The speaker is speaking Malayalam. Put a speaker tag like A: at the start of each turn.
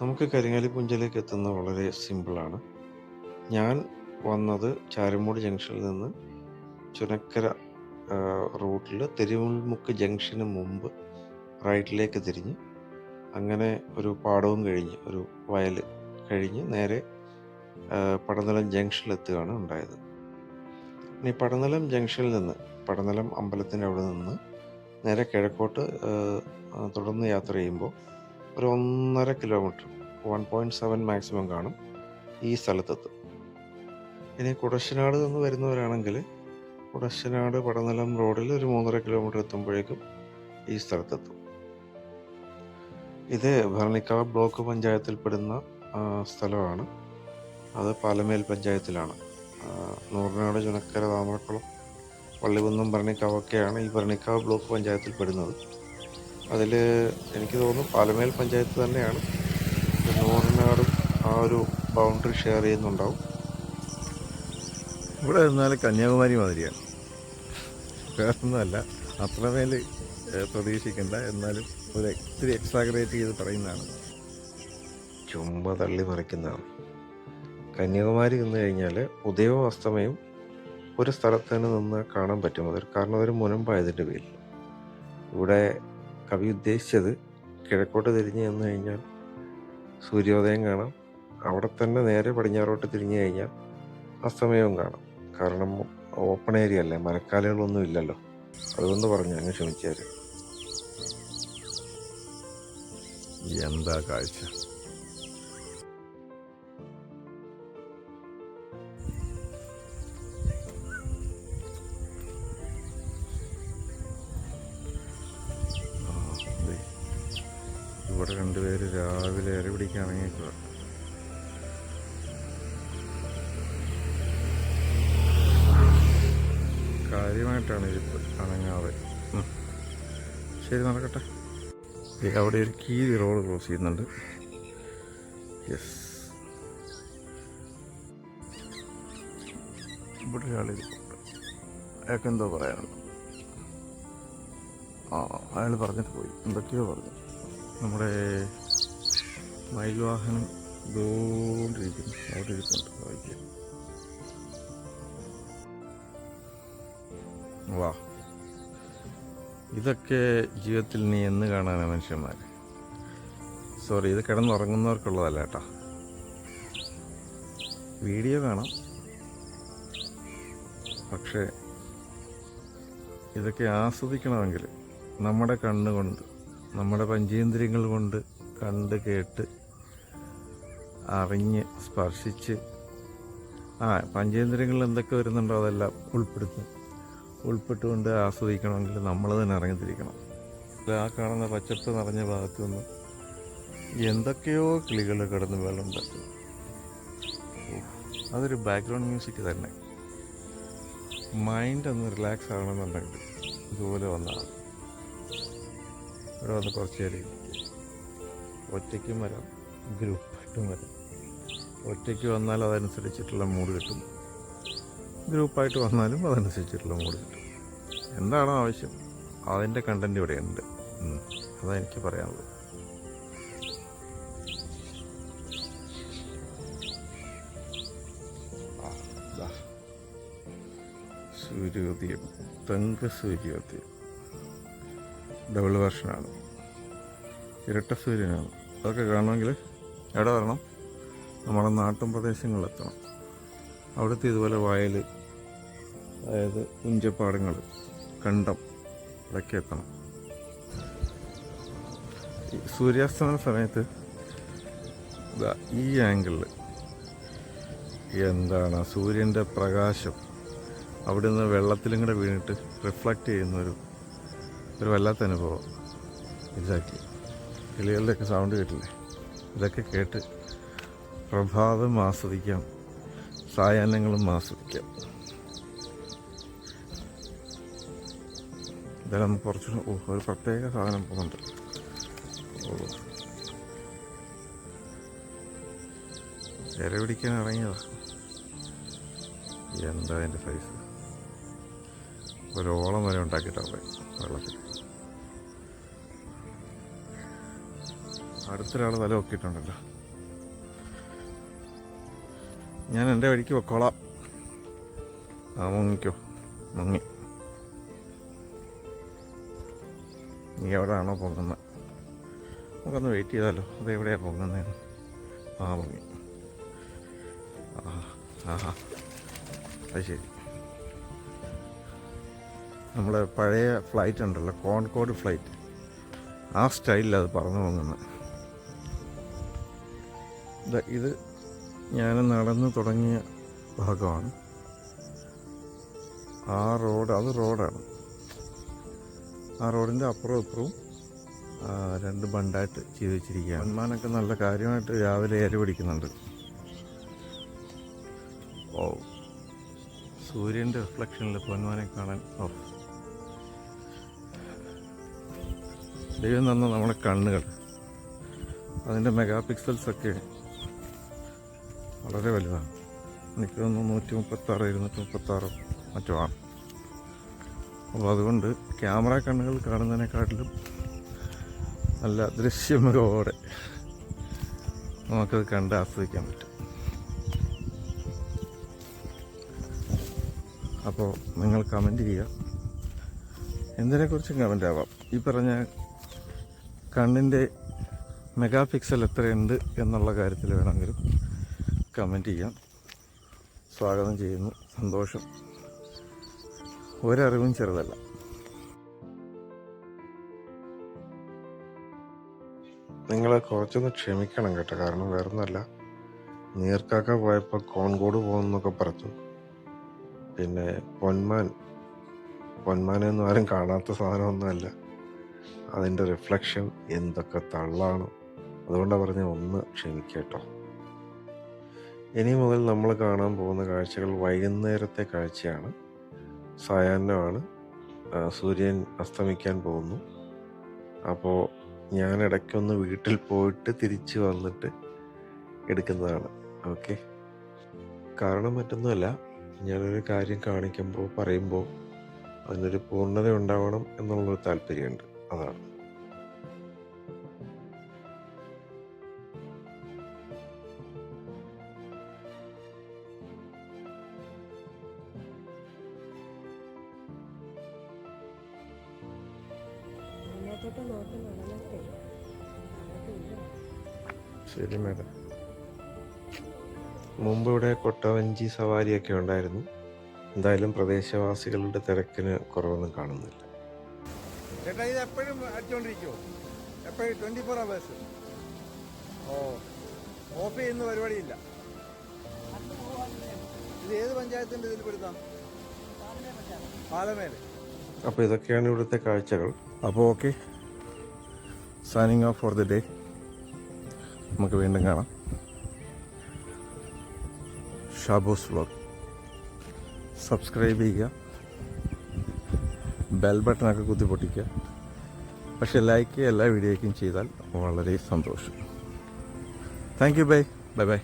A: നമുക്ക് കരിങ്ങാലിപ്പുഞ്ചയിലേക്ക് എത്തുന്നത് വളരെ സിമ്പിളാണ്. ഞാൻ വന്നത് ചാരുമൂട് ജംഗ്ഷനിൽ നിന്ന് ചുനക്കര റൂട്ടിൽ തിരുമുൽമുക്ക് ജംഗ്ഷന് മുമ്പ് റൈറ്റിലേക്ക് തിരിഞ്ഞ് അങ്ങനെ ഒരു പാടവും കഴിഞ്ഞ് ഒരു വയൽ കഴിഞ്ഞ് നേരെ പടനിലം ജംഗ്ഷനിലെത്തുകയാണ് ഉണ്ടായത്. ഇനി പടനിലം ജംഗ്ഷനിൽ നിന്ന് പടനിലം അമ്പലത്തിൻ്റെ അവിടെ നിന്ന് നേരെ കിഴക്കോട്ട് തുടർന്ന് യാത്ര ചെയ്യുമ്പോൾ ഒരു 1.5 കിലോമീറ്റർ 1.7 മാക്സിമം കാണും ഈ സ്ഥലത്തെത്തും. ഇനി കുടശനാട് നിന്ന് വരുന്നവരാണെങ്കിൽ കുടശനാട് പടനിലം റോഡിൽ ഒരു 3.5 കിലോമീറ്റർ എത്തുമ്പോഴേക്കും ഈ സ്ഥലത്തെത്തും. ഇത് ഭരണിക്കാവ് ബ്ലോക്ക് പഞ്ചായത്തിൽപ്പെടുന്ന സ്ഥലമാണ്. അത് പാലമേൽ പഞ്ചായത്തിലാണ്. നൂറിനാട്, ചുനക്കര, താമരക്കുളം, പള്ളികുന്നം, ഭരണിക്കാവൊക്കെയാണ് ഈ ഭരണിക്കാവ് ബ്ലോക്ക് പഞ്ചായത്തിൽ പെടുന്നത്. അതിൽ എനിക്ക് തോന്നുന്നു പാലമേൽ പഞ്ചായത്ത് തന്നെയാണ്. നൂറിനാടും ആ ഒരു ബൗണ്ടറി ഷെയർ ചെയ്യുന്നുണ്ടാവും.
B: ഇവിടെ നിന്നാൽ കന്യാകുമാരി മാതിരിയാണ്. വേറൊന്നുമല്ല, അത്രമേൽ പ്രതീക്ഷിക്കേണ്ട. എന്നാലും ഇത്തിരി എക്സാഗ്രേറ്റ് ചെയ്ത് പറയുന്നതാണ്.
A: ചുമ്മാ തള്ളി മറിക്കുന്നതാണ്. കന്യാകുമാരി നിന്ന് കഴിഞ്ഞാൽ ഉദയവും അസ്തമയവും ഒരു സ്ഥലത്ത് തന്നെ നിന്ന് കാണാൻ പറ്റും. കാരണം അതൊരു മുനമ്പായതിൻ്റെ പേരിൽ. ഇവിടെ കവി ഉദ്ദേശിച്ചത് കിഴക്കോട്ട് തിരിഞ്ഞ് ചെന്ന് കഴിഞ്ഞാൽ സൂര്യോദയം കാണാം. അവിടെ തന്നെ നേരെ പടിഞ്ഞാറോട്ട് തിരിഞ്ഞു കഴിഞ്ഞാൽ അസ്തമയവും കാണാം. കാരണം ഓപ്പൺ ഏരിയ അല്ലേ, മരക്കാലുകളൊന്നും ഇല്ലല്ലോ. അതുകൊണ്ട് പറഞ്ഞു, അങ്ങ് ക്ഷമിച്ചാൽ.
B: എന്താ കാഴ്ച! ഇവിടെ രണ്ടുപേര് രാവിലെ ഇര പിടിക്കാൻ ഇറങ്ങിക്കുക. കാര്യമായിട്ടാണ് ഇതിപ്പോൾ അനങ്ങാതെ. ശരി, നടക്കട്ടെ. അവിടെ ഒരു കീരി റോഡ് ക്രോസ് ചെയ്യുന്നുണ്ട്. യെസ്, ഇവിടെ ഒരാളിരിപ്പുണ്ട്. അയാൾക്ക് എന്തോ പറയാനുണ്ട്. അയാൾ പറഞ്ഞിട്ട് പോയി, എന്തൊക്കെയോ പറഞ്ഞു. നമ്മുടെ മയിൽവാഹനം ഇതുകൊണ്ടിരിക്കുന്നു. അവിടെ ഇരിപ്പുണ്ട്, വായിക്കുക. വാ, ഇതൊക്കെ ജീവിതത്തിൽ നീ എന്ന് കാണാനാണ് മനുഷ്യന്മാർ. സോറി, ഇത് കിടന്നുറങ്ങുന്നവർക്കുള്ളതല്ല കേട്ടോ. വീഡിയോ കാണാം, പക്ഷേ ഇതൊക്കെ ആസ്വദിക്കണമെങ്കിൽ നമ്മുടെ കണ്ണുകൊണ്ട്, നമ്മുടെ പഞ്ചേന്ദ്രിയങ്ങൾ കൊണ്ട് കണ്ട്, കേട്ട്, അറിഞ്ഞ്, സ്പർശിച്ച്, പഞ്ചേന്ദ്രിയങ്ങളിൽ എന്തൊക്കെ വരുന്നുണ്ടോ അതെല്ലാം ഉൾപ്പെട്ടുകൊണ്ട് ആസ്വദിക്കണമെങ്കിൽ നമ്മൾ തന്നെ ഇറങ്ങിത്തിരിക്കണം. ആ കാണുന്ന പച്ചപ്പ് നിറഞ്ഞ ഭാഗത്തു നിന്ന് എന്തൊക്കെയോ കിളികൾ കിടന്ന് വെള്ളമുണ്ടാക്കും. അതൊരു ബാക്ക്ഗ്രൗണ്ട് മ്യൂസിക് തന്നെ. മൈൻഡ് ഒന്ന് റിലാക്സ് ആകണമെന്നുണ്ടെങ്കിൽ ഇതുപോലെ വന്നതാണ്. ഇവിടെ വന്ന് കുറച്ച് നേരം ഒറ്റയ്ക്കും വരാം, ഗ്രൂപ്പായിട്ടും വരാം. ഒറ്റയ്ക്ക് വന്നാൽ അതനുസരിച്ചിട്ടുള്ള മൂഡ് കിട്ടും, ഗ്രൂപ്പായിട്ട് വന്നാലും അതനുസരിച്ചിട്ടുള്ള മൂഡ് കിട്ടും. എന്താണോ ആവശ്യം അതിൻ്റെ കണ്ടൻറ്റ് ഇവിടെ ഉണ്ട്. അതാണ് എനിക്ക് പറയാനുള്ളത്. സൂര്യോദയം, സൂര്യോദയം ഡബിൾ വെർഷനാണ്, ഇരട്ട സൂര്യനാണ്. അതൊക്കെ കാണണമെങ്കിൽ എവിടെ വരണം? നമ്മുടെ നാട്ടിൻ പ്രദേശങ്ങളിലെത്തണം. അവിടുത്തെ ഇതുപോലെ വയൽ, അതായത് പുഞ്ചപ്പാടങ്ങൾ, കണ്ടം, ഇതൊക്കെ എത്തണം. സൂര്യാസ്തമന സമയത്ത് ഈ ആംഗിളിൽ എന്താണ് സൂര്യൻ്റെ പ്രകാശം അവിടെ നിന്ന് വെള്ളത്തിലും കൂടെ വീണിട്ട് റിഫ്ലക്റ്റ് ചെയ്യുന്ന ഒരു വല്ലാത്ത അനുഭവം. എക്സാക്ട്ലി. കിളികളുടെയൊക്കെ സൗണ്ട് കേട്ടില്ലേ? ഇതൊക്കെ കേട്ട് പ്രഭാതം ആസ്വദിക്കാം, സായാഹ്നങ്ങളും ആസ്വദിക്കാം. ഇതായാലും നമുക്ക് കുറച്ച് ഒരു പ്രത്യേക സാധനം പോകുന്നുണ്ട്. ഇര പിടിക്കാൻ ഇറങ്ങിയതാ. എന്താ എൻ്റെ സൈസ്! ഒരോളം വരെ ഉണ്ടാക്കിയിട്ടുണ്ട് വെള്ളത്തിൽ. അടുത്തൊരാൾ തല നോക്കിയിട്ടുണ്ടല്ലോ. ഞാൻ എൻ്റെ വഴിക്ക് പൊക്കോളാം. ആ മുങ്ങിക്കോ, മുങ്ങി. നീ എവിടെയാണോ പൊങ്ങുന്നത്? നമുക്കൊന്ന് വെയിറ്റ് ചെയ്താലോ. അതെവിടെയാണ് പൊങ്ങുന്നതെന്ന്. ആ മുങ്ങി. ആഹാ, അത് ശരി. നമ്മളെ പഴയ ഫ്ലൈറ്റ് ഉണ്ടല്ലോ, കോൺകോഡ് ഫ്ലൈറ്റ്, ആ സ്റ്റൈലിൽ അത് പറന്നു പോകുന്നത്. ഇത് ഞാൻ നടന്ന് തുടങ്ങിയ ഭാഗമാണ്. ആ റോഡ്, അത് റോഡാണ്. ആ റോഡിൻ്റെ അപ്പുറവും ഇപ്പുറവും രണ്ട് ബണ്ടായിട്ട് ചെയ്ത് വെച്ചിരിക്കുകയാണ്. പൊന്മാനൊക്കെ നല്ല കാര്യമായിട്ട് രാവിലെ ഇര പിടിക്കുന്നുണ്ട്. ഓ, സൂര്യൻ്റെ റിഫ്ലക്ഷനിൽ പൊന്മാനെ കാണാൻ ദൈവം തന്ന നമ്മുടെ കണ്ണുകൾ, അതിൻ്റെ മെഗാ പിക്സൽസൊക്കെ വളരെ വലുതാണ്. എനിക്ക് തോന്നുന്നു 136, 236 മറ്റോ ആണ്. അപ്പോൾ അതുകൊണ്ട് ക്യാമറ കണ്ണുകൾ കാണുന്നതിനെക്കാട്ടിലും നല്ല ദൃശ്യമികവോടെ നമുക്കത് കണ്ട് ആസ്വദിക്കാൻ പറ്റും. അപ്പോൾ നിങ്ങൾ കമൻറ്റ് ചെയ്യുക, എന്തിനെക്കുറിച്ചും കമൻ്റ് ആവാം. ഈ പറഞ്ഞ കണ്ണിൻ്റെ മെഗാ പിക്സൽ എത്രയുണ്ട് എന്നുള്ള കാര്യത്തിൽ വേണമെങ്കിലും കമൻറ്റ് ചെയ്യാം. സ്വാഗതം ചെയ്യുന്നു. സന്തോഷം. ഒരറിവും ചെറുതല്ല.
A: നിങ്ങൾ കുറച്ചൊന്ന് ക്ഷമിക്കണം കേട്ടോ. കാരണം വേറൊന്നുമല്ല, നീർക്കാക്ക പോയപ്പോൾ കോൺകോഡ് പോകുന്നൊക്കെ പറഞ്ഞു. പിന്നെ പൊന്മാനൊന്നും ആരും കാണാത്ത സാധനമൊന്നുമല്ല. അതിൻ്റെ റിഫ്ലക്ഷൻ എന്തൊക്കെ തള്ളാണ്. അതുകൊണ്ടാണ് പറഞ്ഞ ഒന്ന് ക്ഷമിക്കട്ടോ. ഇനി മുതൽ നമ്മൾ കാണാൻ പോകുന്ന കാഴ്ചകൾ വൈകുന്നേരത്തെ കാഴ്ചയാണ്. സായാഹ്നമാണ്, സൂര്യൻ അസ്തമിക്കാൻ പോകുന്നു. അപ്പോൾ ഞാൻ ഇടയ്ക്കൊന്ന് വീട്ടിൽ പോയിട്ട് തിരിച്ച് വന്നിട്ട് എടുക്കുന്നതാണ്. ഓക്കെ, കാരണം മറ്റൊന്നുമല്ല, ഞാനൊരു കാര്യം കാണിക്കുമ്പോൾ പറയുമ്പോൾ അതിനൊരു പൂർണ്ണത ഉണ്ടാവണം എന്നുള്ളൊരു താല്പര്യമുണ്ട്. അതാണ്. ശരി മേഡം. മുമ്പ് ഇവിടെ കൊട്ടവഞ്ചി സവാരിയൊക്കെ ഉണ്ടായിരുന്നു. എന്തായാലും പ്രദേശവാസികളുടെ തിരക്കിന് കുറവൊന്നും കാണുന്നില്ല.
B: ചേട്ടാ, ഇത് എപ്പോഴും അടിച്ചുകൊണ്ടിരിക്കുമോ? എപ്പോഴും 24 hours? ഓ, ഓഫ് ചെയ്യുന്ന പരിപാടിയില്ല. ഇത് ഏത് പഞ്ചായത്തിൻ്റെ ഇതിൽ പെടുത്താം? പാലമേൽ.
A: അപ്പോൾ ഇതൊക്കെയാണ് ഇവിടുത്തെ കാഴ്ചകൾ.
B: അപ്പോൾ okay, signing off for the day. നമുക്ക് വീണ്ടും കാണാം. ഷാബോസ് വ്ലോഗ് സബ്സ്ക്രൈബ് ചെയ്യുക, ബെൽ ബട്ടണൊക്കെ കുത്തിപ്പൊട്ടിക്കുക. പക്ഷേ ലൈക്ക് എല്ലാ വീഡിയോയ്ക്കും ചെയ്താൽ വളരെ സന്തോഷം. Thank you. Bye bye.